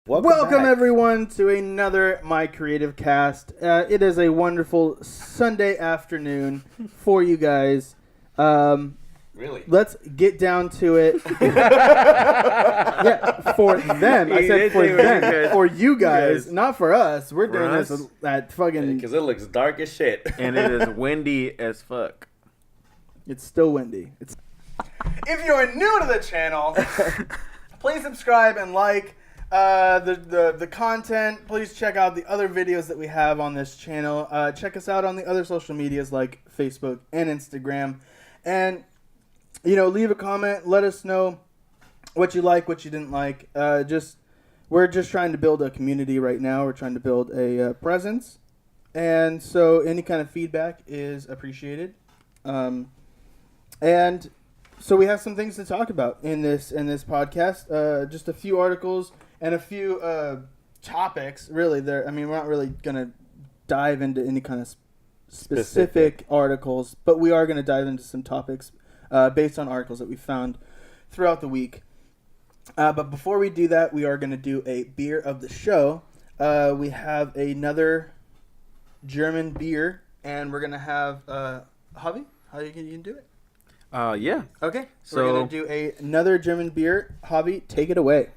Welcome everyone to another Mikereative Cast. It is a wonderful Sunday afternoon for you guys. Really? Let's get down to it. Yeah, for them. I said for them. For you guys, not for us. We're doing this at fucking... Because it looks dark as shit. And it is windy as fuck. It's still windy. If you're new to the channel, please subscribe and like the content. Please check out the other videos that we have on this channel. Check us out on the other social medias like Facebook and Instagram. And, leave a comment. Let us know what you like, what you didn't like. We're just trying to build a community right now. We're trying to build a presence. And so any kind of feedback is appreciated. And so we have some things to talk about in this podcast. Just a few articles and a few topics. Really, we're not really gonna dive into any kind of specific articles, but we are gonna dive into some topics based on articles that we found throughout the week. But before we do that, we are gonna do a beer of the show. We have another German beer, and we're gonna have Javi. How are you gonna do it? Yeah. Okay. So we're going to do another German beer. Javi, take it away.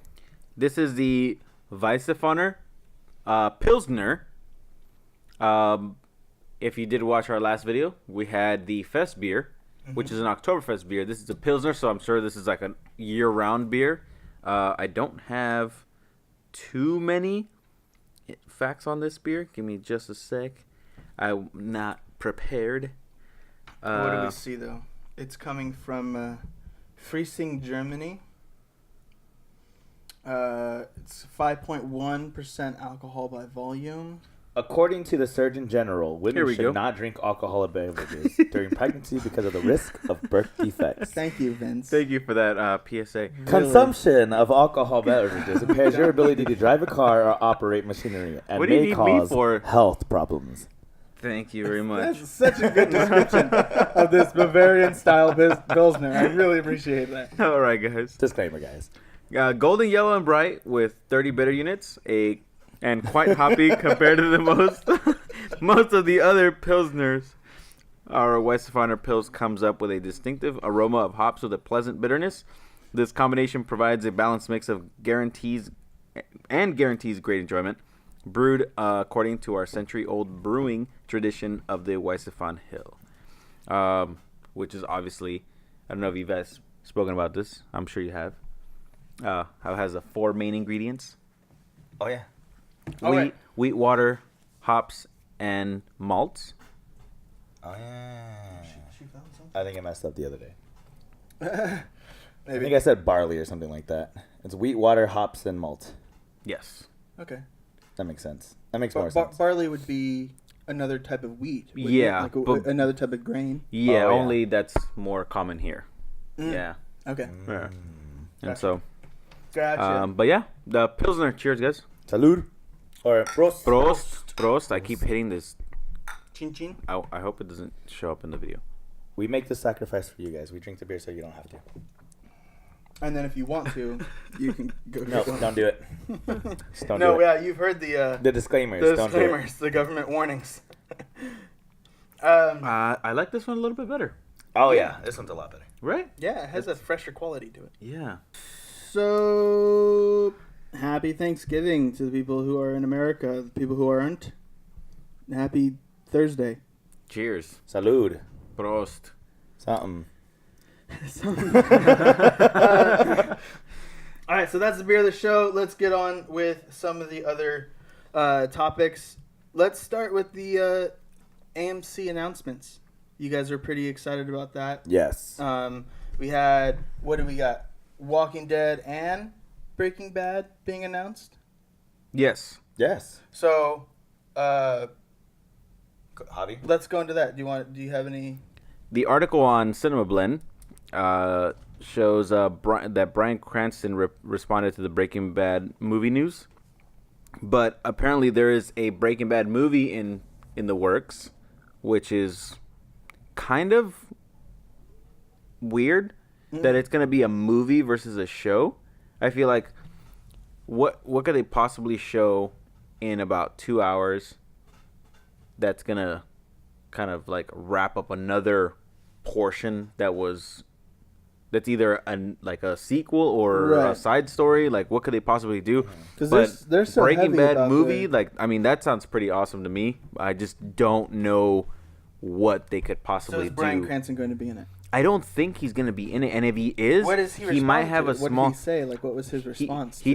This is the Weihenstephaner Pilsner. If you did watch our last video, we had the Fest beer, which is an Oktoberfest beer. This is a Pilsner, so I'm sure this is like a year-round beer. I don't have too many facts on this beer. Give me just a sec. I'm not prepared. What do we see, though? It's coming from Freising, Germany. It's 5.1% alcohol by volume. According to the Surgeon General, women should not drink alcoholic beverages during pregnancy because of the risk of birth defects. Thank you, Vince. Thank you for that PSA. Consumption of alcohol beverages impairs your ability to drive a car or operate machinery and may cause health problems. Thank you very much. That's such a good description of this Bavarian-style Pilsner. I really appreciate that. All right, guys. Disclaimer, guys. Golden yellow and bright with 30 bitter units, and quite hoppy compared to the most of the other Pilsners. Our Weihenstephaner Pils comes up with a distinctive aroma of hops with a pleasant bitterness. This combination provides a balanced mix of guarantees great enjoyment. Brewed according to our century-old brewing tradition of the Weihenstephan Hill, which is obviously, I don't know if you guys spoken about this. I'm sure you have. How it has 4 main ingredients. Oh, yeah. Wheat, water, hops, and malts. Oh, yeah. I think I messed up the other day. Maybe. I think I said barley or something like that. It's wheat, water, hops, and malt. Yes. Okay. That makes sense. That makes more sense. Barley would be another type of wheat. Yeah. Like another type of grain. Yeah, only that's more common here. Yeah. Okay. Yeah. And so. Gotcha. But yeah, the Pilsner. Cheers, guys. Salud. Or Prost. Prost. I keep hitting this. Chin chin. I hope it doesn't show up in the video. We make the sacrifice for you guys. We drink the beer so you don't have to. And then if you want to, you can go. No, don't do it. Don't do it. Yeah, you've heard the disclaimers. The disclaimers, the government warnings. I like this one a little bit better. Oh yeah, this one's a lot better. Right? Yeah, it has a fresher quality to it. Yeah. So happy Thanksgiving to the people who are in America. The people who aren't, happy Thursday. Cheers. Salud. Prost. Something. All right, so that's the beer of the show. Let's get on with some of the other topics. Let's start with the AMC announcements. You guys are pretty excited about that. Yes. We had, what do we got? Walking Dead and Breaking Bad being announced. Yes. So, Javi, let's go into that. Do you have any? The article on Cinema Blend shows that Bryan Cranston responded to the Breaking Bad movie news, but apparently there is a Breaking Bad movie in the works, which is kind of weird that it's going to be a movie versus a show. I feel like what could they possibly show in about 2 hours that's gonna kind of like wrap up another portion that's either a sequel or a side story? Like, what could they possibly do? Because they're so Breaking heavy Bad about movie, that sounds pretty awesome to me. I just don't know what they could possibly So is Bryan do. Cranston going to be in it? I don't think he's going to be in it, and if he is, What is he might have a small. What did he say? Like, what was his response? He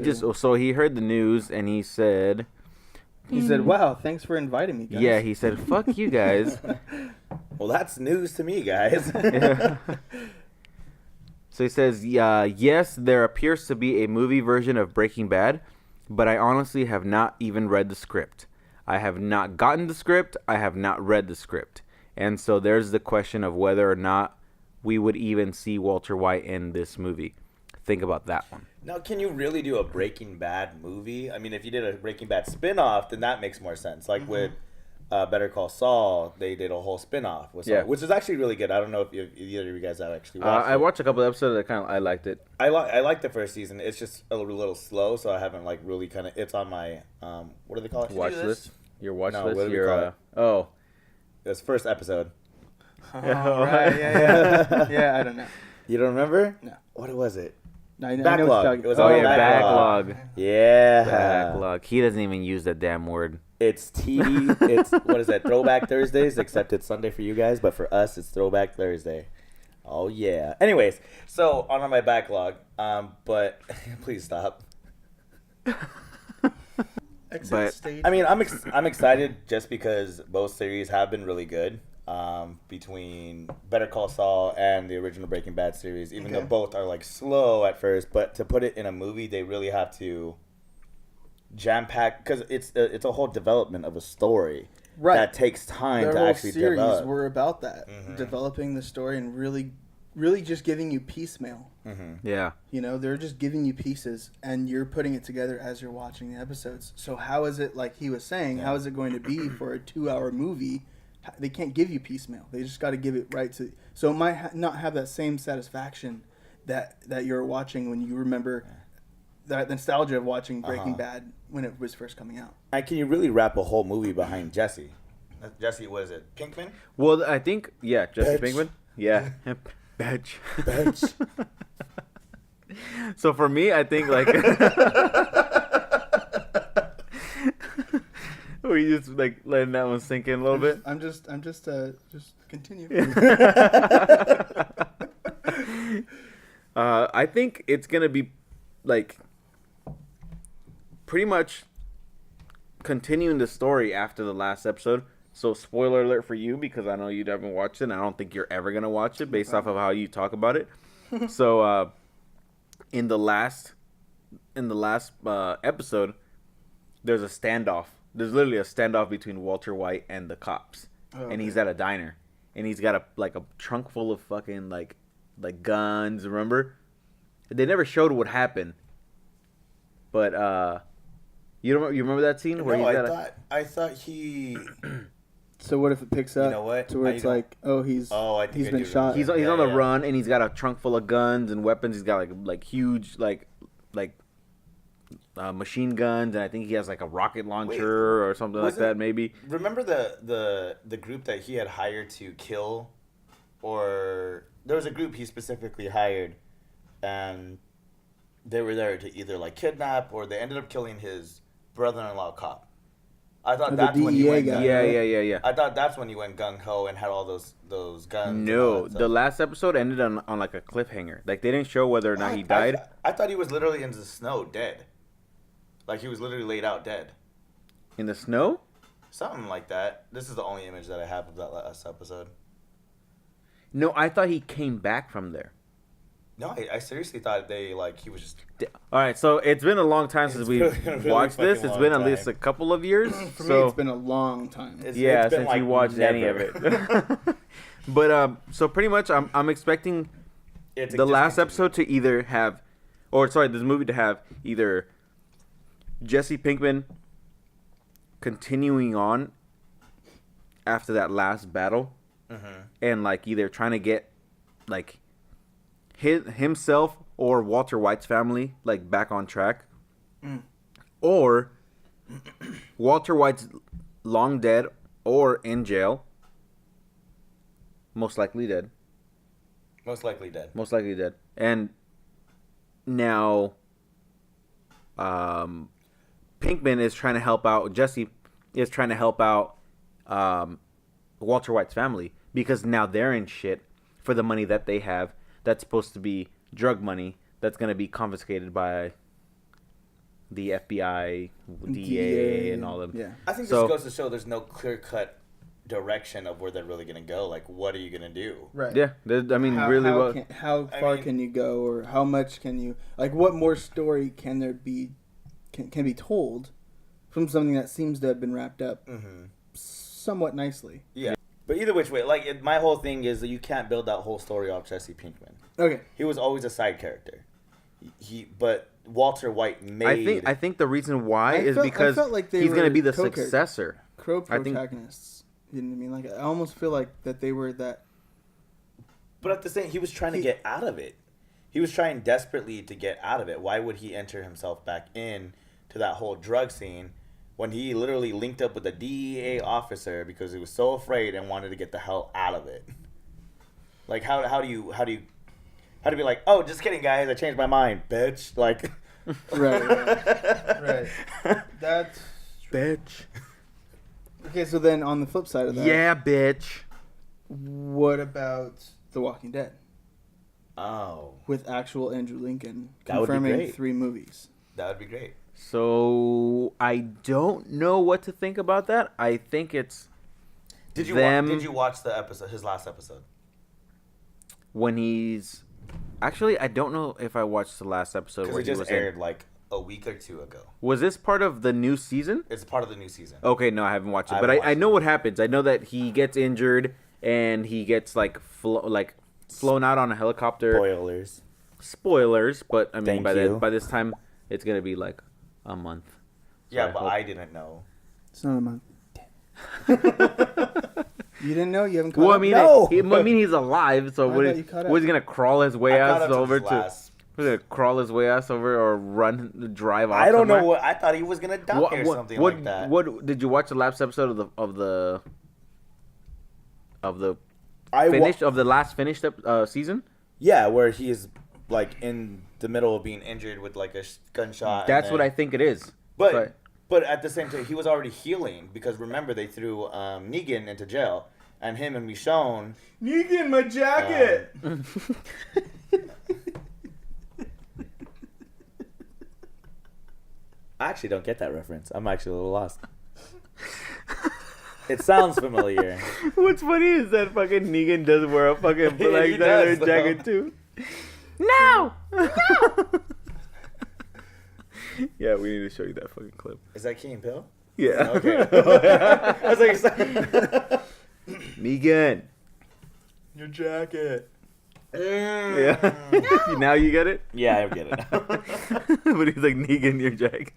heard the news and he said. He said, "Wow, thanks for inviting me, guys." Yeah, he said, "Fuck you guys." Well, that's news to me, guys. Yeah. So he says, yes, there appears to be a movie version of Breaking Bad, but I honestly have not even read the script. I have not gotten the script. I have not read the script. And so there's the question of whether or not we would even see Walter White in this movie. Think about that one. Now, can you really do a Breaking Bad movie? I mean, if you did a Breaking Bad spin-off, then that makes more sense. Like with Better Call Saul, they did a whole spin-off with Saul, which is actually really good. I don't know if either of you guys have actually watched it. I watched a couple episodes. I liked it. I like the first season. It's just a little slow, so I haven't like really kind of. It's on my what do they call it? Watch list. Your watch No, list. what do we call it? Oh, It's first episode. Oh, right. Yeah. Yeah, I don't know. You don't remember? No. What was it? I know Backlog. what you're talking- It was oh all yeah, backlog. Yeah. Backlog. He doesn't even use that damn word. It's TD. It's what is that? Throwback Thursdays. Except it's Sunday for you guys, but for us, it's Throwback Thursday. Oh yeah. Anyways, so on my backlog. But please stop. Exit stage. I mean, I'm excited just because both series have been really good. Between Better Call Saul and the original Breaking Bad series, even though both are like slow at first, but to put it in a movie, they really have to jam pack because it's a whole development of a story that takes time Their to whole actually series develop. were about that, developing the story and really just giving you piecemeal. Yeah. You know, they're just giving you pieces, and you're putting it together as you're watching the episodes. So how is it, like he was saying, how is it going to be for a 2-hour movie? They can't give you piecemeal. They just got to give it right to. So it might not have that same satisfaction that you're watching when you remember that nostalgia of watching Breaking Bad when it was first coming out. And can you really wrap a whole movie behind Jesse? Jesse, what is it? Pinkman? Well, I think Jesse Bitch. Pinkman. Yeah. Bitch. Bitch. So for me, I think like we just like letting that one sink in a little bit. I'm just continue. I think it's gonna be like pretty much continuing the story after the last episode. So spoiler alert for you, because I know you haven't watched it, and I don't think you're ever gonna watch it based off of how you talk about it. So in the last episode, there's a standoff. There's literally a standoff between Walter White and the cops, and he's at a diner, and he's got a trunk full of fucking like guns. Remember, they never showed what happened, but you remember that scene where I thought he. So what if it picks up? You know what? To where it's like, he's been shot. He's on the run, and he's got a trunk full of guns and weapons. He's got like huge machine guns, and I think he has like a rocket launcher or something like that. Maybe. Remember the group that he had hired to kill, or there was a group he specifically hired, and they were there to either like kidnap or they ended up killing his brother-in-law cop. I thought that's when he went. Yeah. I thought that's when he went gung ho and had all those guns. No, the last episode ended on like a cliffhanger. Like they didn't show whether or not he died. I thought he was literally in the snow, dead. Like he was literally laid out dead. In the snow? Something like that. This is the only image that I have of that last episode. No, I thought he came back from there. No, I seriously thought he was just. All right, so it's been a long time since we really watched this. fucking It's been long at least time. a couple of years. For so me, it's been a long time. It's since been you watched any of it. But so pretty much, I'm expecting the last episode to either have, this movie to have either Jesse Pinkman continuing on after that last battle, and like either trying to get like himself or Walter White's family like back on track, or Walter White's long dead or in jail. Most likely dead. Most likely dead. Most likely dead. And now, Pinkman is trying to help out. Jesse is trying to help out Walter White's family because now they're in shit for the money that they have. That's supposed to be drug money. That's going to be confiscated by the FBI, DA, and all of them. Yeah. I think this goes to show there's no clear-cut direction of where they're really going to go. Like, what are you going to do? Right. Yeah. I mean, how far can you go, or how much can you, like, what more story can there be, can be told from something that seems to have been wrapped up somewhat nicely? Yeah. But either which way, like, my whole thing is that you can't build that whole story off Jesse Pinkman. Okay. He was always a side character. But Walter White made... I think the reason why is because like he's going to be the successor. Co-protagonists. You know what I mean? Like, I almost feel like that they were that. But at the same, he was trying to get out of it. He was trying desperately to get out of it. Why would he enter himself back in to that whole drug scene when he literally linked up with a DEA officer because he was so afraid and wanted to get the hell out of it? Like, how do you be like, oh, just kidding, guys, I changed my mind, bitch. Like, right. That's bitch. Okay, so then on the flip side of that, yeah, bitch. What about The Walking Dead? Oh, with actual Andrew Lincoln that would be confirming great. 3 movies. That would be great. So I don't know what to think about that. I think it's Did you watch the episode, his last episode? When he's actually, I don't know if I watched the last episode where it just aired like a week or 2 ago. Was this part of the new season? It's part of the new season. Okay, no, I haven't watched it, but I know what happens. I know that he gets injured and he gets flown out on a helicopter. Spoilers, but I mean by this time it's gonna be like a month. So Yeah, but I didn't know. It's not a month. You didn't know? You haven't caught Well, up? I mean, No! I mean, he's alive, so what is he gonna crawl his way ass over to? He's gonna crawl his way ass over or drive off. I don't somewhere? know what I thought he was gonna die or something like that. What did you watch the last episode of the last finished season? Yeah, where he is like in the middle of being injured with like a gunshot. That's what I think it is. But at the same time, he was already healing because remember they threw Negan into jail and him and Michonne. Negan, my jacket. I actually don't get that reference. I'm actually a little lost. It sounds familiar. What's funny is that fucking Negan does wear a fucking black jacket too. No! Yeah, we need to show you that fucking clip. Is that Key and Peele? Yeah. Okay. I was like, Negan. Your jacket. Yeah. Now you get it? Yeah, I get it. But he's like, Negan, your jacket.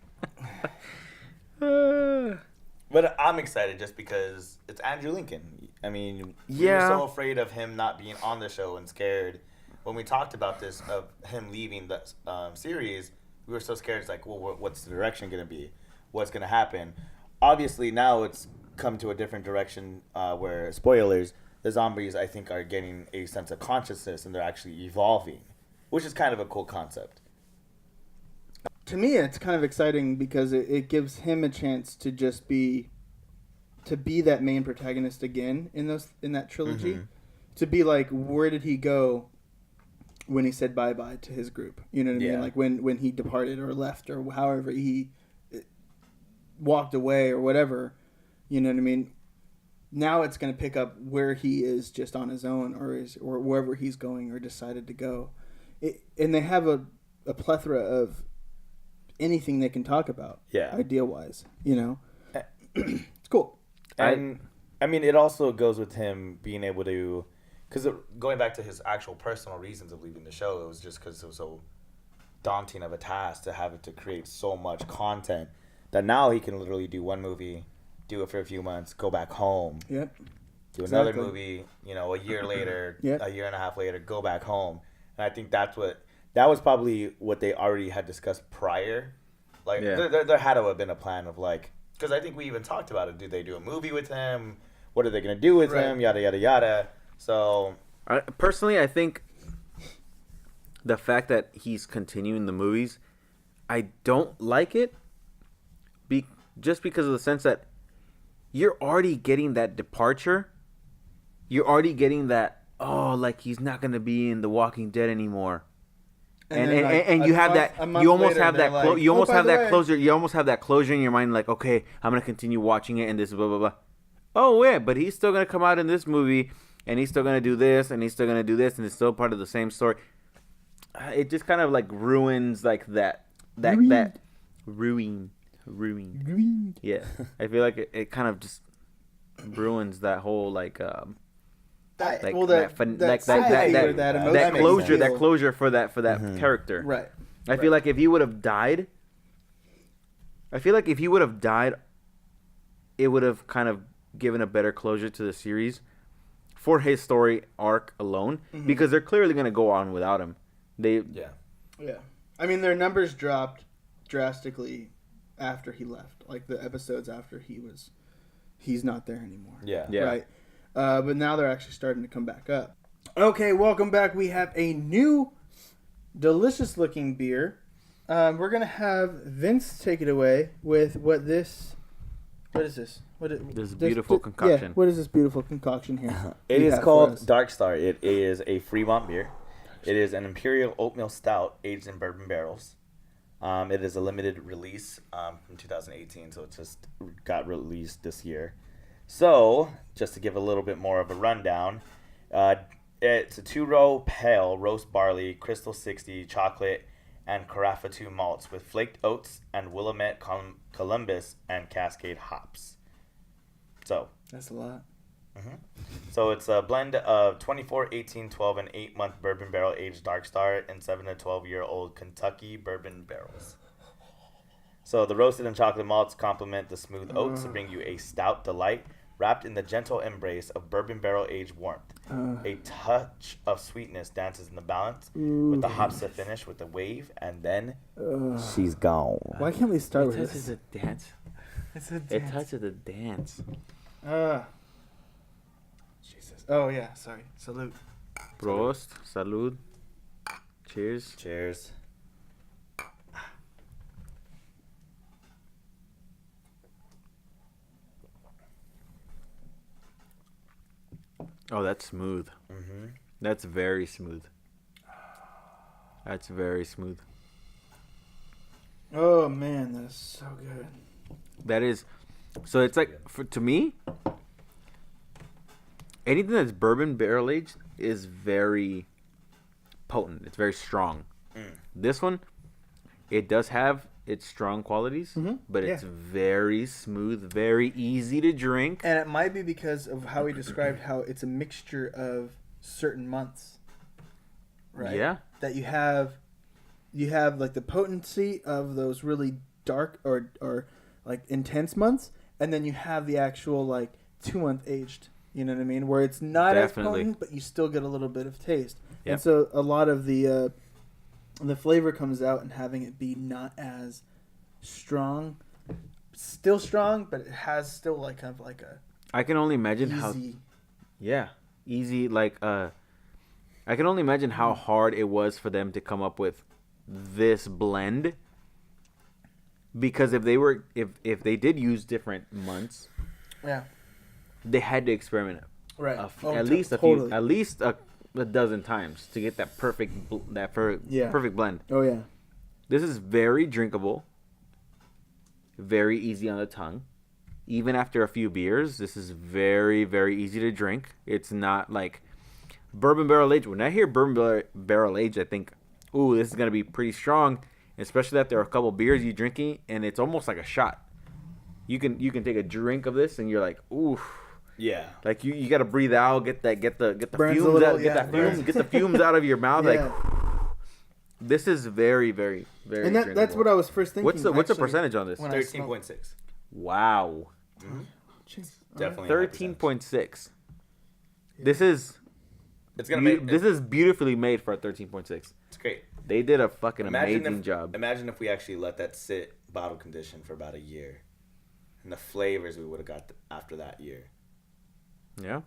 But I'm excited just because it's Andrew Lincoln. I mean, we were so afraid of him not being on the show and scared. When we talked about this, of him leaving the series, we were so scared. It's like, well, what's the direction going to be? What's going to happen? Obviously, now it's come to a different direction where, spoilers, the zombies, I think, are getting a sense of consciousness and they're actually evolving, which is kind of a cool concept. To me, it's kind of exciting because it gives him a chance to just be that main protagonist again in that trilogy. Mm-hmm. To be like, where did he go when he said bye-bye to his group? You know what I mean? Like when he departed or left or however he walked away or whatever. You know what I mean? Now it's going to pick up where he is just on his own or wherever he's going or decided to go. And they have a plethora of anything they can talk about, idea-wise, you know? It's cool. And, I mean, it also goes with him being able to... Because going back to his actual personal reasons of leaving the show, it was just because it was so daunting of a task to have to create so much content that now he can literally do one movie, do it for a few months, go back home, do another movie, a year later, a year and a half later, go back home. And I think that was probably what they already had discussed prior Like Yeah. there had to have been a plan of like, because I think we even talked about it. Do they do a movie with him? What are they gonna do with him? Yada yada yada. So personally, I think the fact that he's continuing the movies, I don't like it. Just because of the sense that you're already getting that departure. You're already getting that, like he's not gonna be in The Walking Dead anymore. And you have that. You almost have that. You almost have that closure. You almost have that closure in your mind. Like, okay, I'm gonna continue watching it, and this blah blah blah. Oh yeah, but he's still gonna come out in this movie, and he's still gonna do this, and he's still gonna do this, and it's still part of the same story. It just kind of like ruins like that ruin. Yeah, I feel like it kind of just ruins that whole that closure for that character. Right. I feel like if he would have died, it would have kind of given a better closure to the series for his story arc alone, because they're clearly going to go on without him. Yeah. I mean, their numbers dropped drastically after he left. Like the episodes after he's not there anymore. Yeah. Right. But now they're actually starting to come back up. Okay, welcome back. We have a new, delicious-looking beer. We're gonna have Vince take it away with what is this? This beautiful concoction. Yeah, what is this beautiful concoction here? It is called Dark Star. It is a Fremont beer. It is an imperial oatmeal stout aged in bourbon barrels. It is a limited release from 2018, so it just got released this year. So, just to give a little bit more of a rundown, it's a 2-row pale roast barley, Crystal 60 chocolate, and Carafa 2 malts with flaked oats and Willamette, Columbus, and Cascade hops. So that's a lot. So it's a blend of 24, 18, 12, and 8-month bourbon barrel aged Dark Star and 7 to 12-year-old Kentucky bourbon barrels. So the roasted and chocolate malts complement the smooth oats to bring you a stout delight wrapped in the gentle embrace of bourbon barrel aged warmth. A touch of sweetness dances in the balance with the hops to finish with a wave, and then she's gone. Why can't we start with this? It touches a dance. It's a dance. It touches a dance. Jesus. Oh yeah. Sorry. Salute. Prost. Salud. Cheers. Cheers. Oh, that's smooth. That's very smooth. That's very smooth. Oh man, that's so good. That is, so it's like to me, anything that's bourbon barrel aged is very potent. It's very strong. This one, it does have its strong qualities, but it's very smooth, very easy to drink. And it might be because of how he described how it's a mixture of certain months, right? Yeah. That you have like the potency of those really dark or like intense months, and then you have the actual like 2-month aged. You know what I mean? Where it's not as potent, but you still get a little bit of taste. Yep. And so a lot of the flavor comes out, and having it be not as strong, still strong, but it has still like kind of like a. I can only imagine easy. how. Yeah, easy. Like I can only imagine how hard it was for them to come up with this blend. Because if they did use different months, they had to experiment right at least a dozen times to get that perfect perfect blend. Oh yeah. This is very drinkable, very easy on the tongue. Even after a few beers, this is very, very easy to drink. It's not like bourbon barrel aged. When I hear bourbon barrel aged, I think, ooh, this is going to be pretty strong, especially that there are a couple beers you're drinking, and it's almost like a shot. You can take a drink of this, and you're like, ooh. Yeah. Like you got to breathe out, get the Burns fumes out, burns. get the fumes out of your mouth. Like this is very, very, very. And that's what I was first thinking. What's the percentage on this? 13.6. Wow. Definitely 13.6. This is. It's gonna make. This is beautifully made for a 13.6. It's great. They did a fucking amazing job. Imagine if we actually let that sit bottle conditioned for about a year, and the flavors we would have got after that year. Yeah.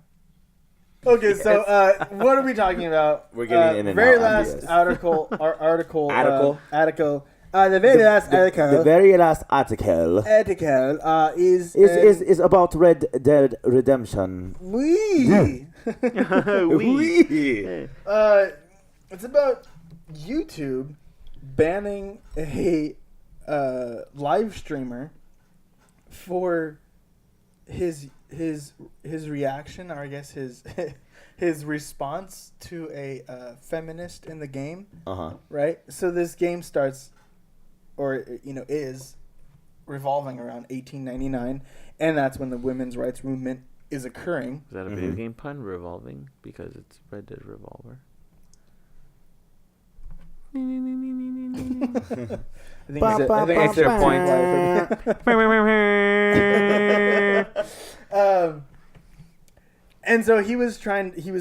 Okay, so what are we talking about? We're getting in and very out last ideas. article. Article? The very last article. The very last article is about Red Dead Redemption. we. We. It's about YouTube banning a live streamer for his reaction, or I guess his response to a feminist in the game. Right. So this game starts, or is revolving around 1899, and that's when the women's rights movement is occurring. Is that a video game pun? Revolving, because it's Red Dead Revolver. I think it's their point. And so he was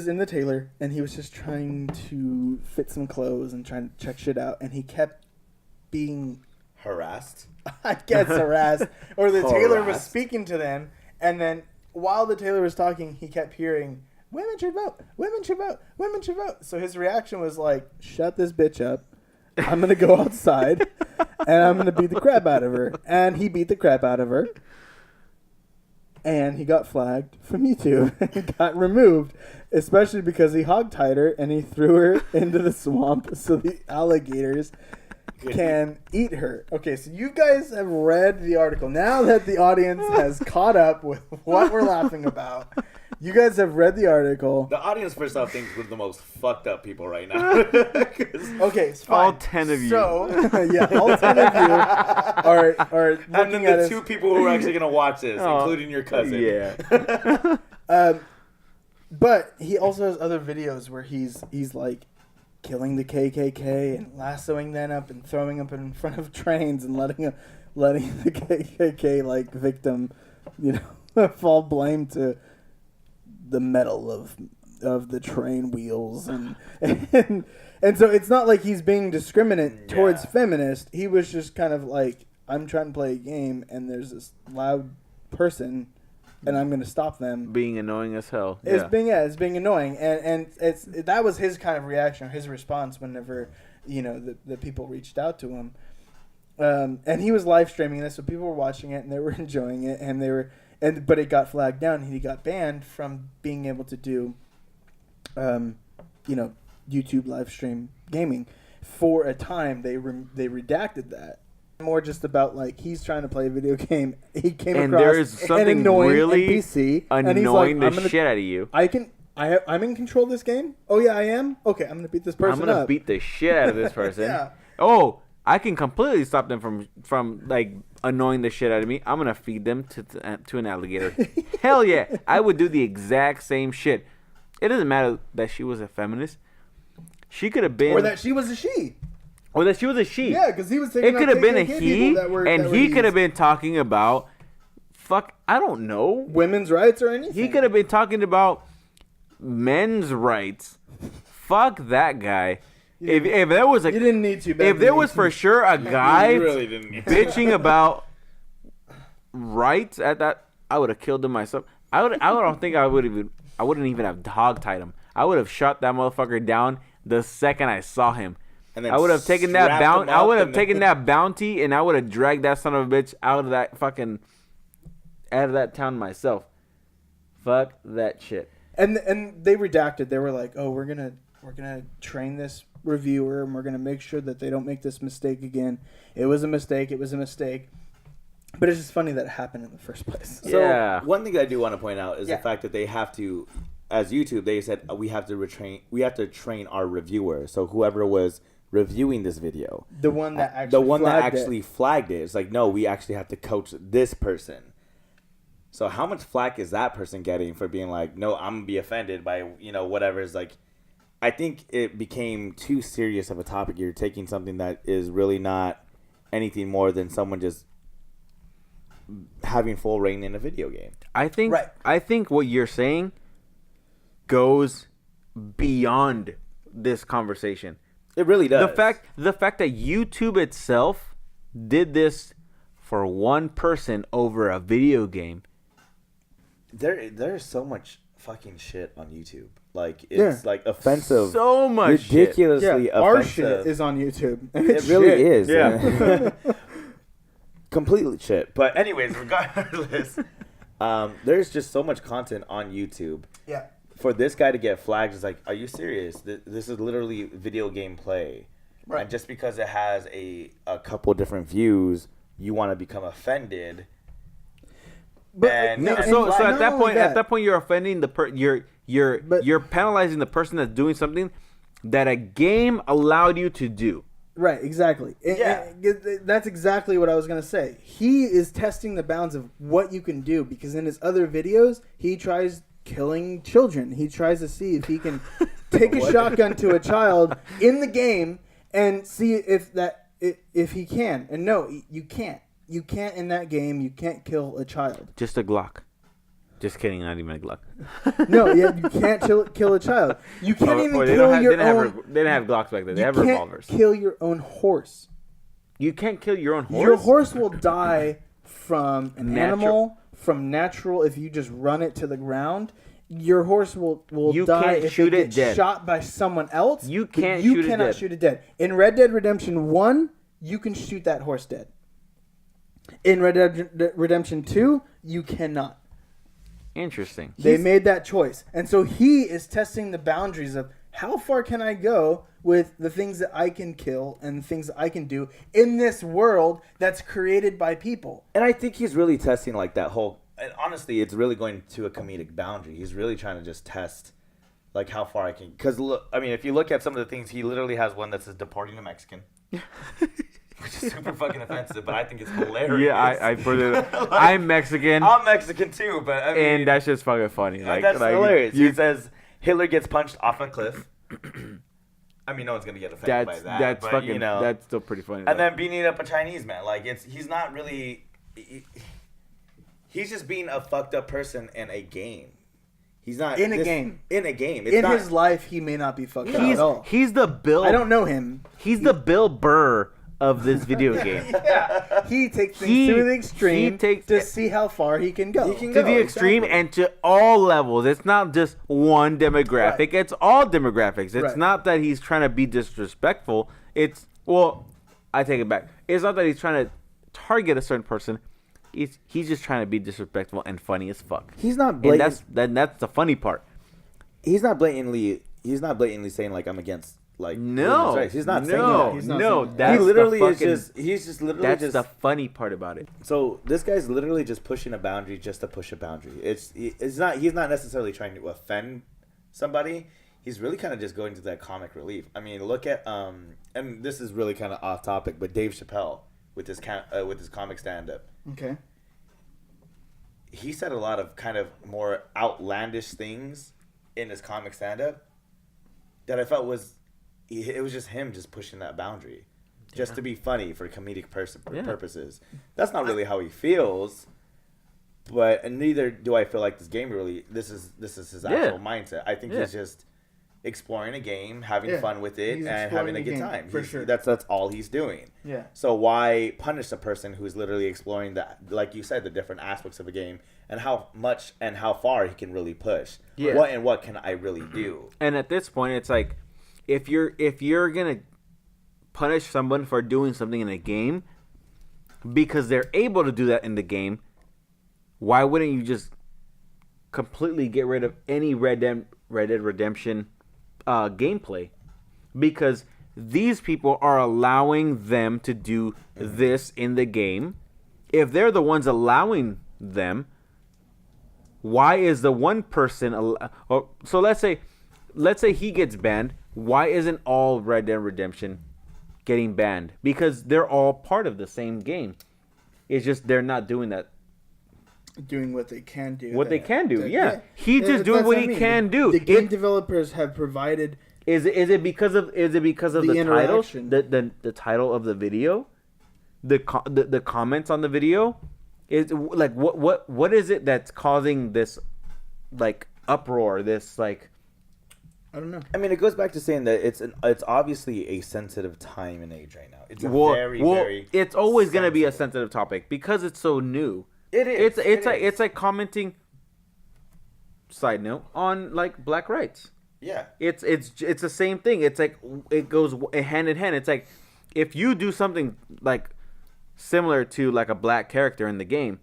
in the tailor, and he was just trying to fit some clothes and trying to check shit out, and he kept being harassed. I guess harassed. Or the tailor was speaking to them, and then while the tailor was talking, he kept hearing, "Women should vote, women should vote, women should vote." So his reaction was like, "Shut this bitch up. I'm going to go outside, and I'm going to beat the crap out of her." And he beat the crap out of her. And he got flagged from YouTube and got removed, especially because he hogtied her and he threw her into the swamp so the alligators can eat her. Okay, so you guys have read the article. Now that the audience has caught up with what we're laughing about, you guys have read the artitle. The audience, first off, thinks we're the most fucked up people right now. Okay, it's fine. All 10 of you. So, yeah, all 10 of you are And looking then at the us. two people who are actually going to watch this, including your cousin. Yeah. But he also has other videos where he's like killing the KKK and lassoing them up and throwing them in front of trains and letting the KKK like victim, fall blame to the metal of the train wheels and so it's not like he's being discriminate towards feminists. He was just kind of like, I'm trying to play a game and there's this loud person and I'm going to stop them. Being annoying as hell. It's being annoying, and that was his kind of reaction, his response whenever the people reached out to him, and he was live streaming this, so people were watching it and they were enjoying it, but it got flagged down and he got banned from being able to do, YouTube live stream gaming for a time. They redacted that. More just about like he's trying to play a video game. He came and across there is something an annoying really NPC, annoying and he's like, the shit out of you. I'm in control of this game. Oh yeah, I am. Okay, I'm gonna beat this person. I'm gonna up. beat the shit out of this person. Yeah. Oh, I can completely stop them from like annoying the shit out of me. I'm gonna feed them to an alligator. Hell yeah, I would do the exact same shit. It doesn't matter that she was a feminist. She could have been, or that she was a she. Or that she was a she. Yeah, because he was taking. It could have been a KKK he, and he could have been talking about, I don't know, women's rights or anything. He could have been talking about men's rights. Fuck that guy. If there was you didn't need to. If there was for sure a guy really didn't need bitching about rights at that, I would have killed him myself. I don't think I wouldn't even have hogtied him. I would have shot that motherfucker down the second I saw him. And then I would have taken that bounty. I would have taken then... that bounty, and I would have dragged that son of a bitch out of that town myself. Fuck that shit. And they redacted. They were like, "Oh, we're gonna train this reviewer, and we're gonna make sure that they don't make this mistake again. It was a mistake. It was a mistake." But it's just funny that it happened in the first place. Yeah. So one thing I do want to point out is the fact that they have to, as YouTube, they said we have to train our reviewer. So whoever was reviewing this video, the one that actually flagged it. It's like, no, we actually have to coach this person. So how much flack is that person getting for being like, no, I'm gonna be offended by whatever is like. I think it became too serious of a topic. You're taking something that is really not anything more than someone just having full reign in a video game. I think what you're saying goes beyond this conversation. It really does. The fact that YouTube itself did this for one person over a video game. There's so much fucking shit on YouTube. Like it's like offensive. So much ridiculously shit. offensive. Our shit is on YouTube. It really is. Yeah. Completely shit. But anyways, regardless, there's just so much content on YouTube. Yeah. For this guy to get flagged is like, are you serious? This is literally video game play. Right. And just because it has a couple different views, you want to become offended. But so at that point you're offending you're penalizing the person that's doing something that a game allowed you to do. Right, exactly. That's exactly what I was going to say. He is testing the bounds of what you can do because in his other videos, he tries killing children. He tries to see if he can take a shotgun to a child in the game and see if he can. And no, you can't. You can't in that game. You can't kill a child. Just a Glock. Just kidding, not even a Glock. No, you can't kill a child. You can't even kill your own. They didn't have Glocks back then. They have revolvers. You can't kill your own horse. You can't kill your own horse? Your horse will die from an animal, from natural. If you just run it to the ground, your horse will die if it gets shot by someone else. You cannot shoot it dead. In Red Dead Redemption 1, you can shoot that horse dead. In Red Dead Redemption 2, you cannot. Interesting. They made that choice. And so he is testing the boundaries of how far can I go with the things that I can kill and the things that I can do in this world that's created by people. And I think he's really testing like that whole... And honestly, it's really going to a comedic boundary. He's really trying to just test like how far I can... Because, I mean, if you look at some of the things, he literally has one that says deporting a Mexican. Which is super fucking offensive, but I think it's hilarious. Yeah, I put it. Like, I'm Mexican. I'm Mexican too, but I mean, and that's just fucking funny. Like that's hilarious. He says Hitler gets punched off a cliff. I mean, no one's gonna get offended by that. That's but, fucking. You know, that's still pretty funny. And then beating up a Chinese man, like he's not really. He's just being a fucked up person in a game. He's not in a game. In a game. It's in his life, he may not be fucked up at all. He's the Bill. I don't know him. He's the Bill Burr of this video game. Yeah. He takes things to the extreme to see how far he can go. To the extreme and to all levels. It's not just one demographic. Right. It's all demographics. It's not that he's trying to be disrespectful. It's, well, I take it back. It's not that he's trying to target a certain person. He's just trying to be disrespectful and funny as fuck. He's not blatant. And that's the funny part. He's not blatantly saying like I'm against like no. He's not saying that. He's not that's he literally the fucking, is just he's just literally that's the funny part about it. So this guy's literally just pushing a boundary just to push a boundary. He's not necessarily trying to offend somebody. He's really kind of just going to that comic relief. I mean, look at and this is really kind of off topic, but Dave Chappelle with his comic stand up. Okay. He said a lot of kind of more outlandish things in his comic stand-up that I felt it was just him just pushing that boundary just to be funny for comedic purposes. That's not really how he feels, but neither do I feel like this game really. This is his actual mindset. I think he's just exploring a game, having fun with it, and having a good time. For sure. That's all he's doing. Yeah. So why punish a person who's literally exploring that, like you said, the different aspects of a game and how much and how far he can really push? Yeah. What can I really do? And at this point, it's like, if you're gonna punish someone for doing something in a game because they're able to do that in the game, why wouldn't you just completely get rid of any Red Dead Redemption gameplay? Because these people are allowing them to do this in the game. If they're the ones allowing them, why is the one person so let's say he gets banned, why isn't all Red Dead Redemption getting banned? Because they're all part of the same game. It's just they're not doing that. Doing what they can do. He's just doing what he can do. The game developers have provided. Is it because of the title? The title of the video, the comments on the video, is like what is it that's causing this like uproar? This like I don't know. I mean, it goes back to saying that it's obviously a sensitive time and age right now. It's very it's always going to be a sensitive topic because it's so new. It is. It's like commenting. Side note on like black rights. Yeah. It's the same thing. It's like it goes hand in hand. It's like if you do something like similar to like a black character in the game,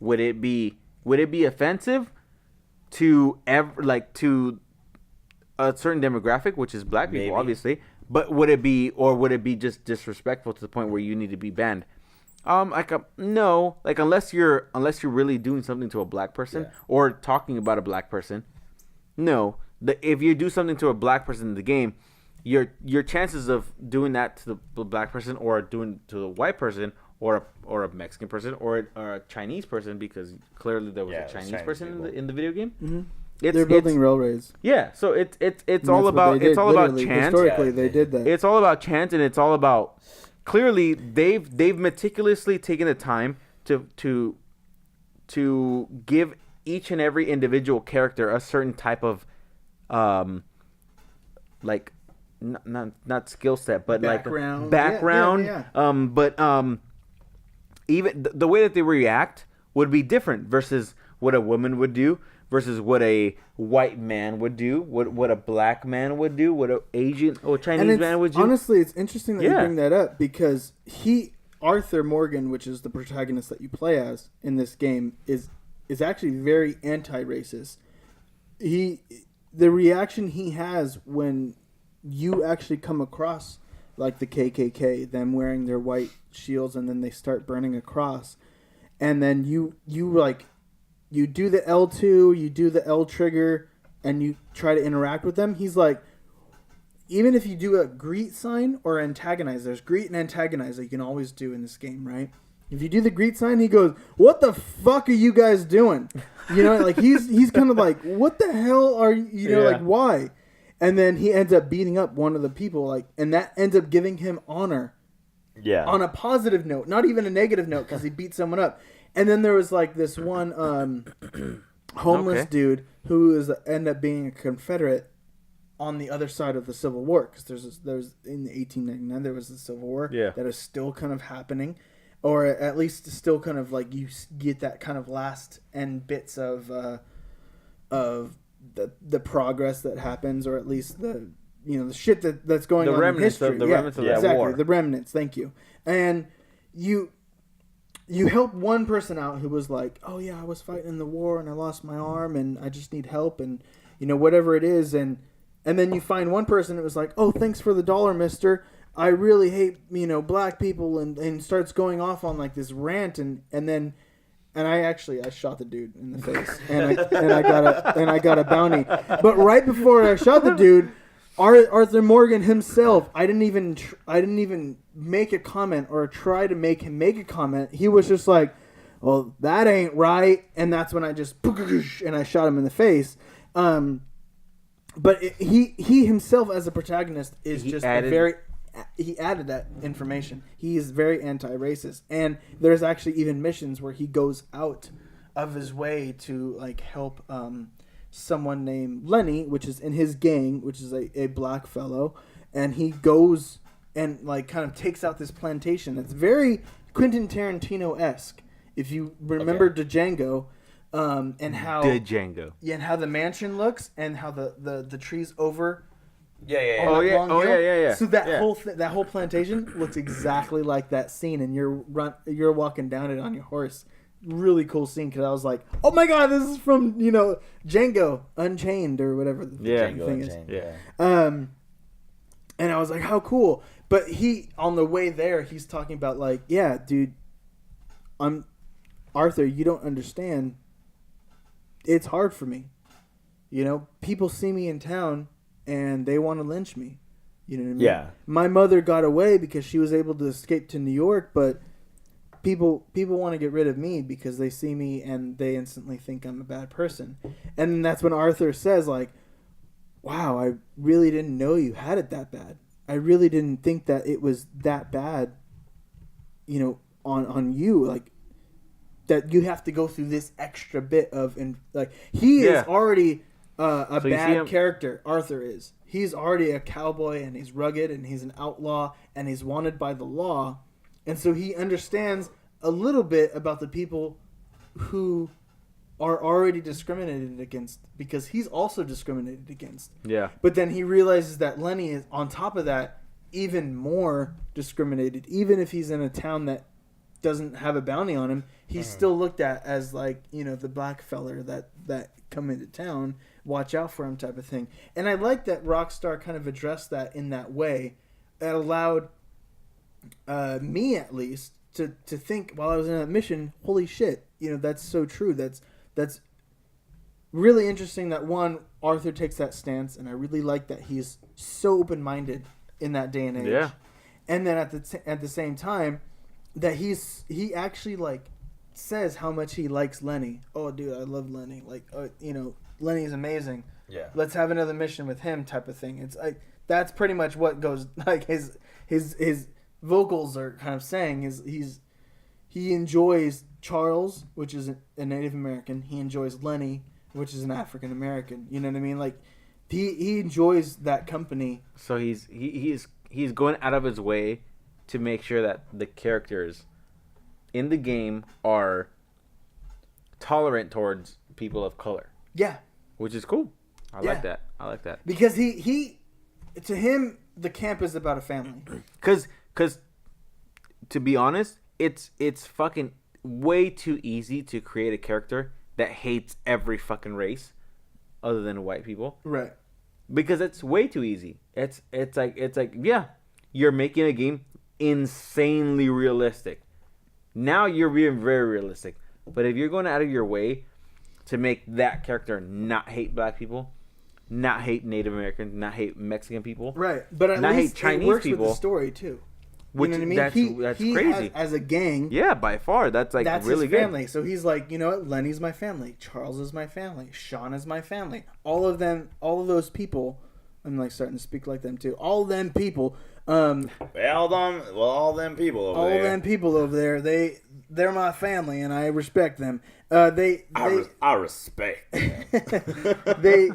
would it be offensive to to a certain demographic, which is black people, obviously, but would it be just disrespectful to the point where you need to be banned? No, like unless you're really doing something to a black person or talking about a black person, no. If you do something to a black person in the game, your chances of doing that to the black person or doing to a white person or a Mexican person or a Chinese person, because clearly there was a Chinese person in the video game. Mm-hmm. They're building railways. Yeah, so it's all about chant. Historically, they did that. It's all about chant, and it's all about clearly they've meticulously taken the time to give each and every individual character a certain type of like not skill set, but background. But even the way that they react would be different versus what a woman would do, versus what a white man would do, what a black man would do, what a Asian or Chinese man would do. Honestly, it's interesting that you bring that up, because Arthur Morgan, which is the protagonist that you play as in this game, is actually very anti-racist. The reaction he has when you actually come across like the KKK, them wearing their white shields, and then they start burning a cross, and then you do the L2, you do the L trigger, and you try to interact with them. He's like, even if you do a greet sign or antagonize, there's greet and antagonize that you can always do in this game, right? If you do the greet sign, he goes, "What the fuck are you guys doing?" You know, like he's kind of like, "What the hell are you know, like why?" And then he ends up beating up one of the people, like, and that ends up giving him honor. Yeah. On a positive note, not even a negative note, because he beat someone up. And then there was like this one homeless dude who ended up being a Confederate on the other side of the Civil War, because there's in 1899 there was the Civil War that is still kind of happening, or at least still kind of like you get that kind of last end bits of the progress that happens, or at least the shit that's going on in history. The remnants of that war. The remnants. Thank you. And you help one person out who was like, "Oh yeah, I was fighting in the war and I lost my arm and I just need help," and whatever it is, and then you find one person that was like, "Oh, thanks for the dollar, mister. I really hate black people," and starts going off on like this rant, and I shot the dude in the face, and I got a bounty. But right before I shot the dude, Arthur Morgan himself, I didn't even make a comment or try to make him make a comment. He was just like, "Well, that ain't right," and that's when I just and I shot him in the face. But he himself as a protagonist is he added that information. He is very anti-racist, and there's actually even missions where he goes out of his way to like help someone named Lenny, which is in his gang, which is a black fellow, and he goes and like kind of takes out this plantation. It's very Quentin Tarantino-esque. If you remember Django, and how and how the mansion looks, and how the trees over. Yeah. So that whole plantation looks exactly like that scene, and you're walking down it on your horse. Really cool scene, because I was like, "Oh my god, this is from Django Unchained or whatever the thing is." Yeah. And I was like, "How cool!" But he on the way there, he's talking about like, "Yeah, dude, Arthur, you don't understand. It's hard for me. People see me in town and they want to lynch me. You know what I mean? Yeah. My mother got away because she was able to escape to New York, but people want to get rid of me because they see me and they instantly think I'm a bad person." And that's when Arthur says like, "Wow, I really didn't know you had it that bad. I really didn't think that it was that bad, on you, like that you have to go through this extra bit of," and like he is already a bad character Arthur is. He's already a cowboy, and he's rugged, and he's an outlaw, and he's wanted by the law. And so he understands a little bit about the people who are already discriminated against, because he's also discriminated against. Yeah. But then he realizes that Lenny is, on top of that, even more discriminated. Even if he's in a town that doesn't have a bounty on him, he's still looked at as like, you know, the black feller that come into town, watch out for him type of thing. And I like that Rockstar kind of addressed that in that way. It allowed me, at least, to think while I was in that mission, holy shit, you know, that's so true. That's really interesting that, one, Arthur takes that stance, and I really like that he's so open-minded in that day and age. Yeah. And then at the same time, that he actually, like, says how much he likes Lenny. Oh, dude, I love Lenny. Like, you know, Lenny is amazing. Yeah. Let's have another mission with him type of thing. It's like, that's pretty much what goes, like, his vocals are kind of saying is he enjoys Charles, which is a Native American. He enjoys Lenny, which is an African American. You know what I mean? Like, he enjoys that company. So he's going out of his way to make sure that the characters in the game are tolerant towards people of color. Yeah. Which is cool. I like that. Because he to him, the camp is about a family. Cause to be honest, it's fucking way too easy to create a character that hates every fucking race other than white people. Right. Because it's way too easy. It's like yeah, you're making a game insanely realistic. Now you're being very realistic. But if you're going out of your way to make that character not hate black people, not hate Native Americans, not hate Mexican people, right? But at not least hate Chinese it works people, with the story too. Which, you know what I mean? That's he crazy. As a gang, yeah, by far, that's like that's really his family. good. So he's like, you know what? Lenny's my family. Charles is my family. Sean is my family. All of them, all of those people. I'm like starting to speak like them too. All them people. All them people over there. They're my family, and I respect them. I respect them. They,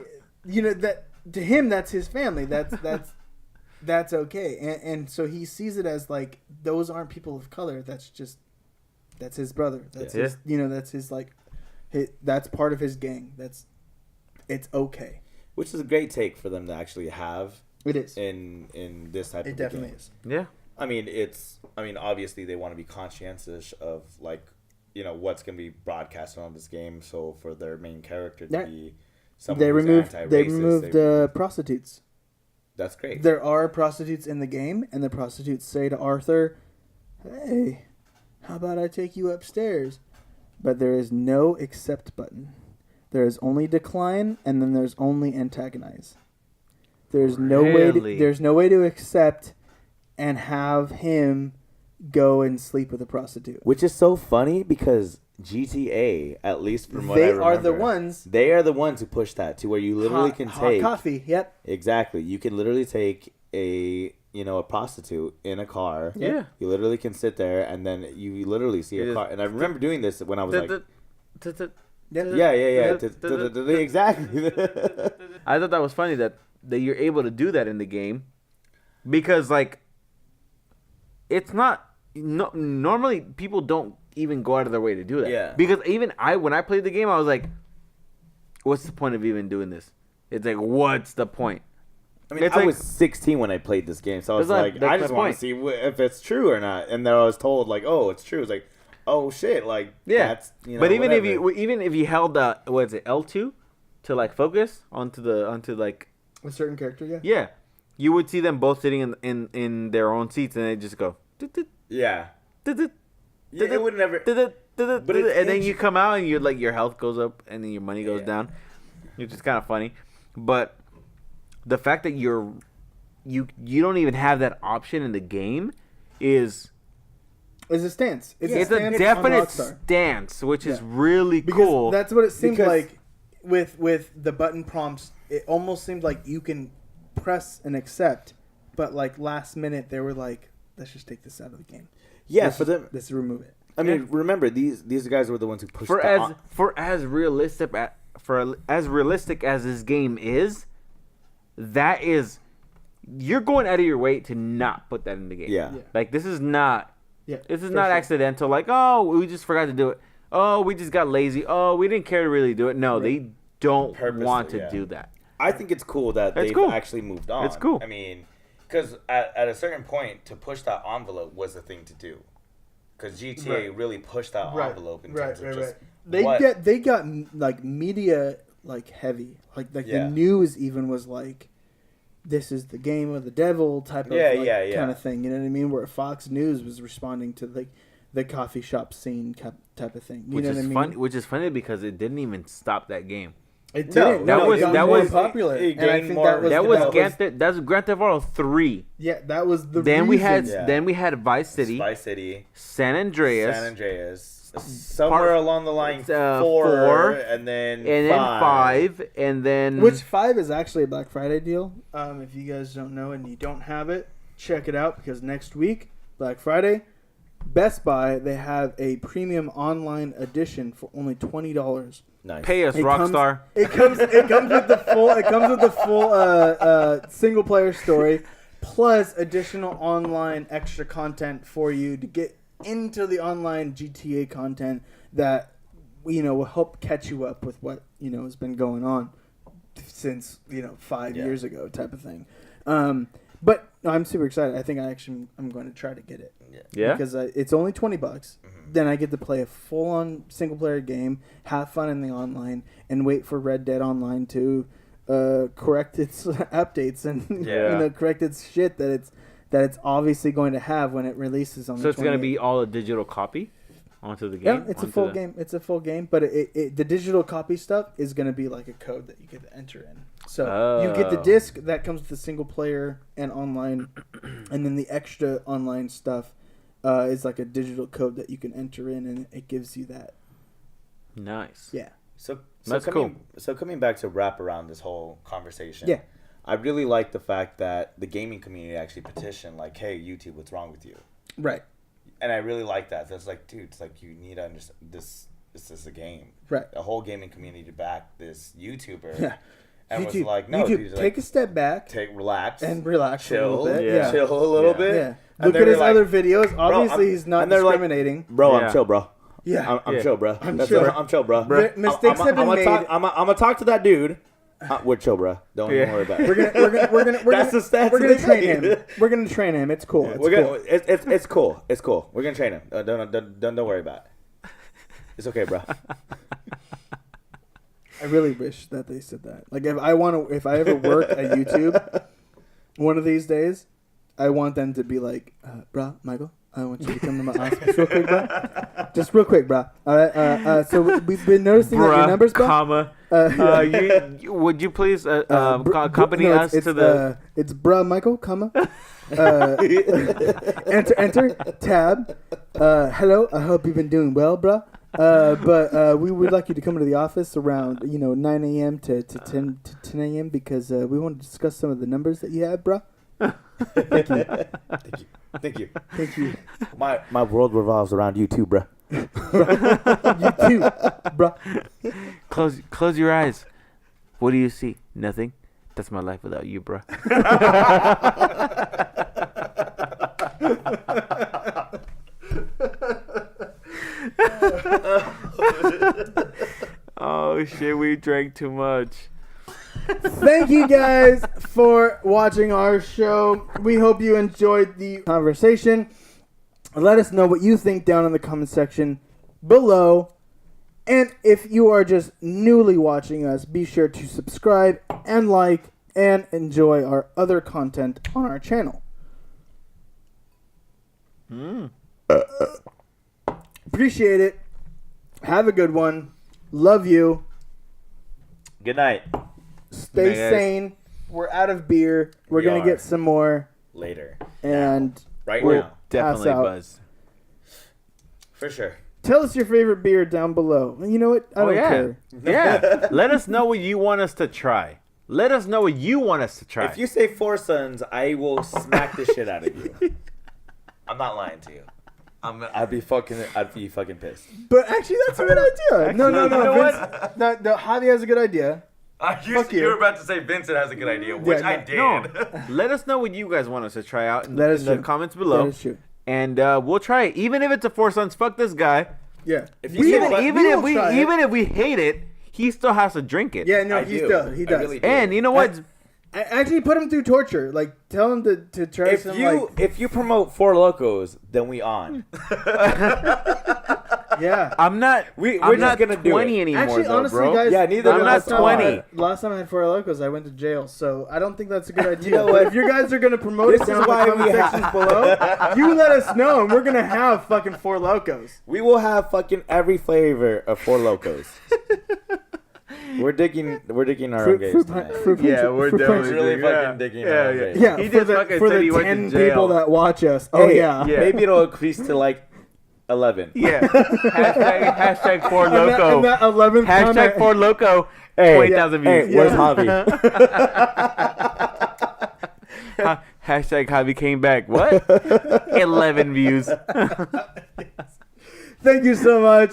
you know, that to him, that's his family. That's okay. And so he sees it as like, those aren't people of color. That's his brother. That's his, you know, that's his, like, that's part of his gang. It's okay. Which is a great take for them to actually have. It is. In this type of game. It definitely is. Yeah. I mean, obviously they want to be conscientious of, like, you know, what's going to be broadcasted on this game. So for their main character to be someone who's anti-racist. They removed prostitutes. That's great. There are prostitutes in the game, and the prostitutes say to Arthur, "Hey, how about I take you upstairs?" But there is no accept button. There is only decline, and then there's only antagonize. There's no way to accept and have him go and sleep with a prostitute. Which is so funny because GTA, at least from what I remember, they are the ones who push that to where you literally can take hot coffee. Yep. Exactly. You can literally take a prostitute in a car. Yeah. You literally can sit there and then you literally see a car. And I remember doing this when I was like, yeah. Exactly. I thought that was funny that you're able to do that in the game, because like it's not normally people don't even go out of their way to do that. Yeah. Because even when I played the game, I was like, what's the point of even doing this? It's like, what's the point? I mean, I was 16 when I played this game, so I was like, I just want to see if it's true or not. And then I was told like, oh, it's true. It's like, oh shit, like that's, you know. But even whatever. if you held what is it, L2 to like focus onto like a certain character, yeah, you would see them both sitting in their own seats, and they just go yeah. It would never. But and then you come out and you're like, your health goes up and then your money goes down, which is kind of funny. But the fact that you don't even have that option in the game is a stance. It's a definite stance, which is really cool. That's what it seemed like with the button prompts. It almost seemed like you can press and accept, but like last minute they were like, let's just take this out of the game. Yeah, let's remove it. I mean, remember these guys were the ones who pushed for as realistic for as realistic as this game is, you're going out of your way to not put that in the game. Yeah. Like this is not sure. accidental. Like, oh, we just forgot to do it. Oh, we just got lazy. Oh, we didn't care to really do it. No, they don't want to do that. I think it's cool that they've actually moved on. It's cool. I mean, because at a certain point, to push that envelope was the thing to do. Because GTA really pushed that envelope in terms of just they got like media like heavy, like the news even was like, this is the game of the devil type of kind of thing. You know what I mean? Where Fox News was responding to like the coffee shop scene type of thing. You know what I mean? Which is funny because it didn't even stop that game. It didn't. That was popular. And I think that was Grand Theft Auto 3. Yeah, that was the. Then reason. we had Vice City, San Andreas, somewhere along the line 4, and then 5, and then which 5 is actually a Black Friday deal. If you guys don't know and you don't have it, check it out because next week Black Friday, Best Buy they have a premium online edition for only $20. Nice. Pay us, Rockstar. It comes with the full single player story, plus additional online extra content for you to get into the online GTA content that will help catch you up with what has been going on since 5 years ago type of thing. But I'm super excited. I think I'm going to try to get it. Yeah. Because it's only $20. Then I get to play a full-on single-player game, have fun in the online, and wait for Red Dead Online to correct its updates and correct its shit that it's obviously going to have when it releases on. So it's going to be all a digital copy onto the game. Yeah, it's a full game. It's a full game, but the digital copy stuff is going to be like a code that you get to enter in. So you get the disc that comes with the single-player and online, and then the extra online stuff. Is like a digital code that you can enter in, and it gives you that. Nice. Yeah. So that's cool. So coming back to wrap around this whole conversation. Yeah. I really like the fact that the gaming community actually petitioned, like, "Hey, YouTube, what's wrong with you?" Right. And I really like that. So it's like, dude, it's like you need to understand this. This is a game. Right. The whole gaming community backed this YouTuber. Yeah. And YouTube, was like, no, YouTube, dude, take a step back. Relax. And relax chill, a little bit. Yeah. Chill a little bit. Yeah. Look at his other videos. Obviously, he's not discriminating. Like, bro, I'm chill, bro. Yeah. I'm chill, bro. I'm chill. I'm chill, bro. Mistakes have been made. I'm gonna talk to that dude. We're chill, bro. Don't even worry about it. We're gonna train him. We're gonna train him. It's cool. It's cool. It's cool. We're gonna train him. Don't worry about it. It's okay, bro. I really wish that they said that. Like, if I ever work at YouTube, one of these days, I want them to be like, "Bruh, Michael, I want you to come to my office real quick, bruh. Just real quick, bruh. All right. So we've been noticing that your numbers, bruh. Would you please accompany us to the? It's bruh, Michael, comma. Enter, tab. Hello. I hope you've been doing well, bruh. But we would like you to come to the office around 9 a.m. to 10 a.m. because we want to discuss some of the numbers that you have, bro. Thank you. Thank you. My world revolves around you too, bro. You too, bro. Close your eyes. What do you see? Nothing. That's my life without you, bro. Oh shit, we drank too much. Thank you guys for watching our show. We hope you enjoyed the conversation. Let us know what you think down in the comment section below. And if you are just newly watching us, be sure to subscribe and like and enjoy our other content on our channel. Appreciate it. Have a good one. Love you. Good night. Stay sane. We're out of beer. We're going to get some more. Later. And we'll now. Definitely buzz. For sure. Tell us your favorite beer down below. You know what? I don't care. Yeah. Let us know what you want us to try. Let us know what you want us to try. If you say Four Sons, I will smack the shit out of you. I'm not lying to you. I'd be fucking pissed. But actually, that's a good idea. No. you know Vince, no, Javi has a good idea. You were about to say Vincent has a good idea, which I did. No, let us know what you guys want us to try out in That is the true. comments below. That is true. And we'll try it, even if it's a Four Sons. Fuck this guy. Yeah. If you Even even if we hate it, he still has to drink it. Yeah, no, I he do. does. He I does. really do. And you know what? Actually, put him through torture. Like, tell him to try If some. if you promote Four Locos, then we on. Yeah. I'm not. We're I'm just not gonna do 20 it. anymore, Actually, though, honestly, bro. guys, Yeah, neither I'm of not us 20. Last time I had Four Locos, I went to jail. So I don't think that's a good idea. You know But what? if you guys are gonna promote This it is down in the why comment we sections below, you let us know, and we're gonna have fucking Four Locos. We will have fucking every flavor of Four Locos. We're digging our own games tonight. Yeah, we're definitely really doing- fucking digging our own games. Yeah, He for just the, fucking for said the he went to 10 jail. people that watch us. Oh, Hey, yeah. Yeah. Maybe it'll increase to like 11. Yeah. hashtag Four Loco. And that 11th Hashtag comment, Four Loco. Hey, 20,000 views. Hey, where's Javi? Hashtag Javi came back. What? 11 views. Thank you so much.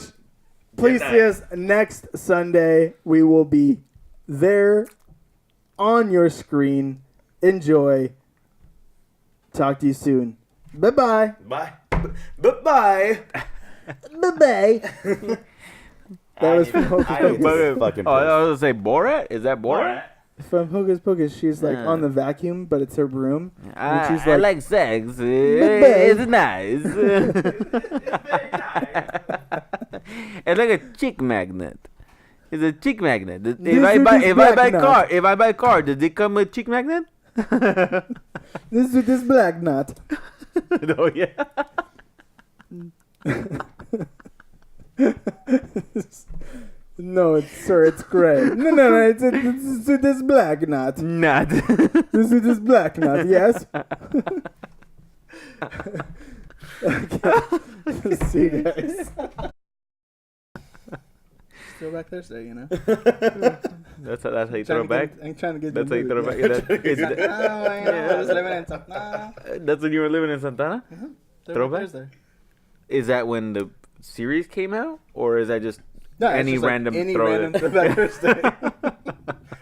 Please Good see us next Sunday. We will be there on your screen. Enjoy. Talk to you soon. Bye-bye. Bye. Bye-bye. Bye-bye. That was from Hocus Pocus. Fucking Oh, I was going to say Borat? Is that Borat? From Hocus Pocus, she's like on the vacuum, but it's her broom. And she's I like sex. Bye-bye. It's nice. It's like a chick magnet. It's a chick magnet. If I buy car, does it come with chick magnet? This is this black nut. Oh yeah. No, it's gray. No, it's this black nut. Not. This is this black nut, yes? Okay. See you guys. Still back there, so you know. That's how you throw it back. I'm trying to get. That's how you throw it back. I was living in Santana. That's when you were living in Santana. Throwback? Is that when the series came out, or is that just any random Throwback Thursday?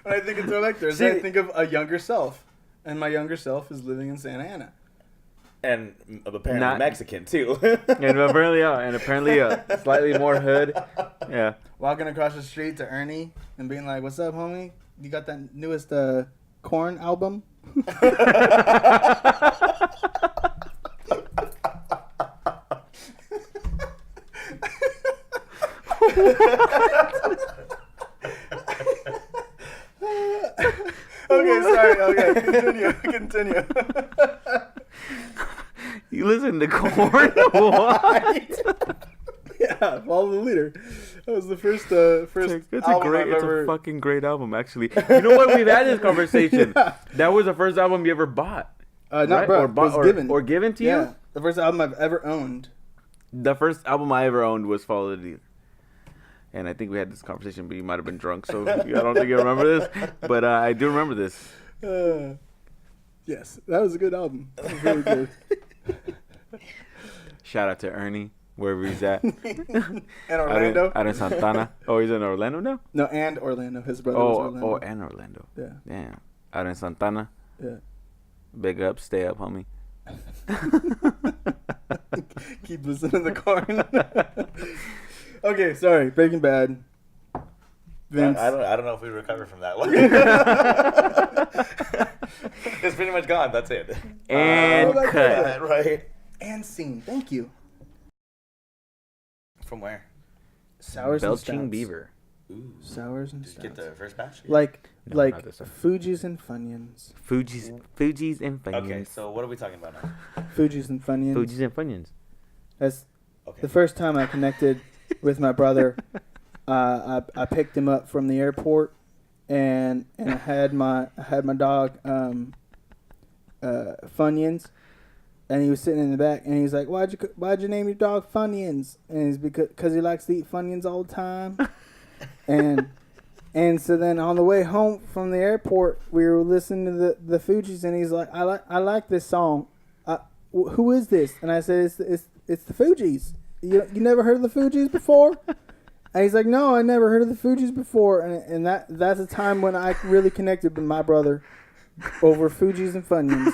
When I think of Throwback Thursday, I think of a younger self, and my younger self is living in Santa Ana. And apparently Not- Mexican too. and apparently slightly more hood. Yeah. Walking across the street to Ernie and being like, "What's up, homie? You got that newest Korn album?" Okay, sorry. Okay, continue. You listen to Korn? What? Yeah, follow the leader. That was the first It's album I've it's ever. a fucking great album, actually. You know what? We've had this conversation. Yeah. That was the first album you ever bought. Not right? bro, or, bought, was given. or given to Yeah, you. the first album I've ever owned. The first album I ever owned was Follow the Leader. And I think we had this conversation, but you might have been drunk, so I don't think you remember this. But I do remember this. Yes, that was a good album. That was really good. Shout out to Ernie, wherever he's at. And Orlando. Out in Santana. Oh, he's in Orlando now? No, and Orlando. His brother was Orlando. Oh, and Orlando. Yeah. Damn. Out in Santana. Yeah. Big up, stay up, homie. Keep listening to Korn. Okay, sorry. Breaking Bad. Vince. I don't know if we recover from that one. It's pretty much gone. That's it. And that's cut. Right. And scene. Thank you. From where? Sours Belching and stouts. Beaver. Ooh. Sours and Did you stouts. get the first batch? Like No, not this one. Fuji's and Funyuns. Fuji's and Funyuns. Okay, so what are we talking about now? Fuji's and Funyuns. Fuji's and Funyuns. That's Okay. the first time I connected with my brother. I picked him up from the airport, and I had my dog Funyuns, and he was sitting in the back, and he's like, "Why'd you name your dog Funyuns?" And it's because he likes to eat Funyuns all the time, and so then on the way home from the airport, we were listening to the Fugees, and he's like, "I like this song. Who is this?" And I said, it's the Fugees. You never heard of the Fugees before? And he's like, no, I never heard of the Fugees before. And that's a time when I really connected with my brother over Fugees and Funyuns.